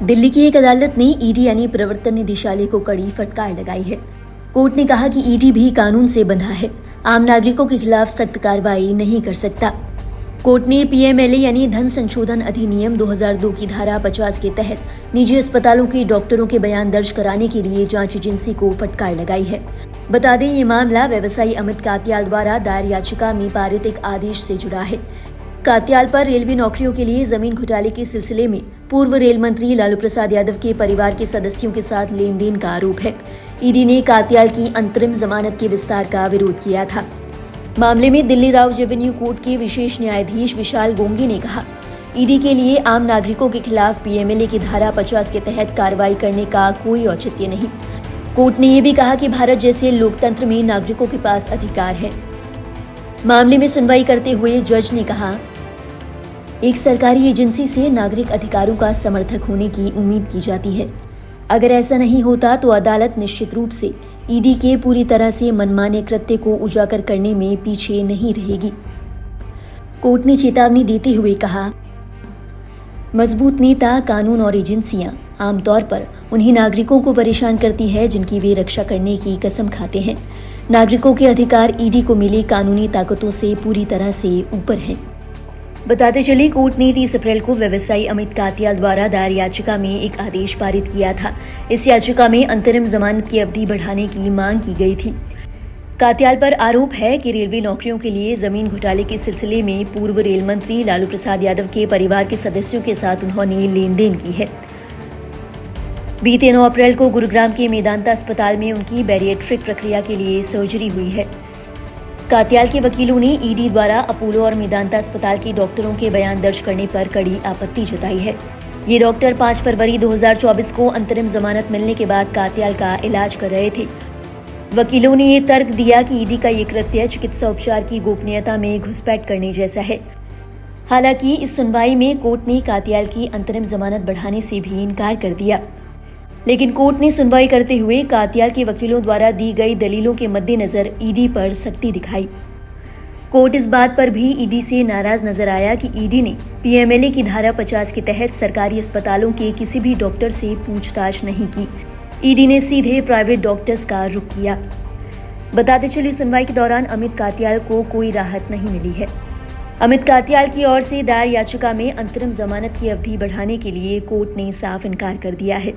दिल्ली की एक अदालत ने ईडी यानी प्रवर्तन निदेशालय को कड़ी फटकार लगाई है। कोर्ट ने कहा कि ईडी भी कानून से बंधा है, आम नागरिकों के खिलाफ सख्त कार्रवाई नहीं कर सकता। कोर्ट ने पीएमएलए यानी धन संशोधन अधिनियम 2002 की धारा 50 के तहत निजी अस्पतालों के डॉक्टरों के बयान दर्ज कराने के लिए जांच एजेंसी को फटकार लगाई है। बता दें, ये मामला व्यवसायी अमित कात्याल द्वारा दायर याचिका में पारित एक आदेश से जुड़ा है। कात्याल पर रेलवे नौकरियों के लिए जमीन घोटाले के सिलसिले में पूर्व रेल मंत्री लालू प्रसाद यादव के परिवार के सदस्यों के साथ लेन देन का आरोप है। ईडी ने कात्याल की अंतरिम जमानत के विस्तार का विरोध किया था। मामले में दिल्ली राव रेवेन्यू कोर्ट के विशेष न्यायाधीश विशाल गोंगे ने कहा, ईडी के लिए आम नागरिकों के खिलाफ पीएमएलए की धारा 50 के तहत कार्रवाई करने का कोई औचित्य नहीं। कोर्ट ने यह भी कहा कि भारत जैसे लोकतंत्र में नागरिकों के पास अधिकार है। मामले में सुनवाई करते हुए जज ने कहा, एक सरकारी एजेंसी से नागरिक अधिकारों का समर्थक होने की उम्मीद की जाती है। अगर ऐसा नहीं होता तो अदालत निश्चित रूप से ईडी के पूरी तरह से मनमाने कृत्य को उजागर करने में पीछे नहीं रहेगी। कोर्ट ने चेतावनी देते हुए कहा, मजबूत नेता, कानून और एजेंसियां आमतौर पर उन्हीं नागरिकों को परेशान करती है जिनकी वे रक्षा करने की कसम खाते हैं। नागरिकों के अधिकार ईडी को मिली कानूनी ताकतों से पूरी तरह से ऊपर हैं। बताते चले, कोर्ट ने 30 अप्रैल को व्यवसायी अमित कात्याल द्वारा दायर याचिका में एक आदेश पारित किया था। इस याचिका में अंतरिम जमानत की अवधि बढ़ाने की मांग की गई थी। कात्याल पर आरोप है कि रेलवे नौकरियों के लिए जमीन घोटाले के सिलसिले में पूर्व रेल मंत्री लालू प्रसाद यादव के परिवार के सदस्यों के साथ उन्होंने लेन देन की है। बीते 9 अप्रैल को गुरुग्राम के मेदांता अस्पताल में उनकी बैरिएट्रिक प्रक्रिया के लिए सर्जरी हुई है। कात्याल के वकीलों ने ईडी द्वारा अपोलो और मेदांता अस्पताल के डॉक्टरों के बयान दर्ज करने पर कड़ी आपत्ति जताई है। ये डॉक्टर 5 फरवरी 2024 को अंतरिम जमानत मिलने के बाद कात्याल का इलाज कर रहे थे। वकीलों ने ये तर्क दिया कि ईडी का ये कृत्य चिकित्सा उपचार की गोपनीयता में घुसपैठ करने जैसा है। हालांकि इस सुनवाई में कोर्ट ने कात्याल की अंतरिम जमानत बढ़ाने से भी इनकार कर दिया, लेकिन कोर्ट ने सुनवाई करते हुए कात्याल के वकीलों द्वारा दी गई दलीलों के मद्देनजर ईडी पर सख्ती दिखाई। कोर्ट इस बात पर भी ईडी से नाराज नजर आया कि ईडी ने पीएमएलए की धारा 50 के तहत सरकारी अस्पतालों के किसी भी डॉक्टर से पूछताछ नहीं की। ईडी ने सीधे प्राइवेट डॉक्टर्स का रुख किया। बताते चले, सुनवाई के दौरान अमित कात्याल को कोई राहत नहीं मिली है। अमित कात्याल की ओर से दायर याचिका में अंतरिम जमानत की अवधि बढ़ाने के लिए कोर्ट ने साफ इनकार कर दिया है।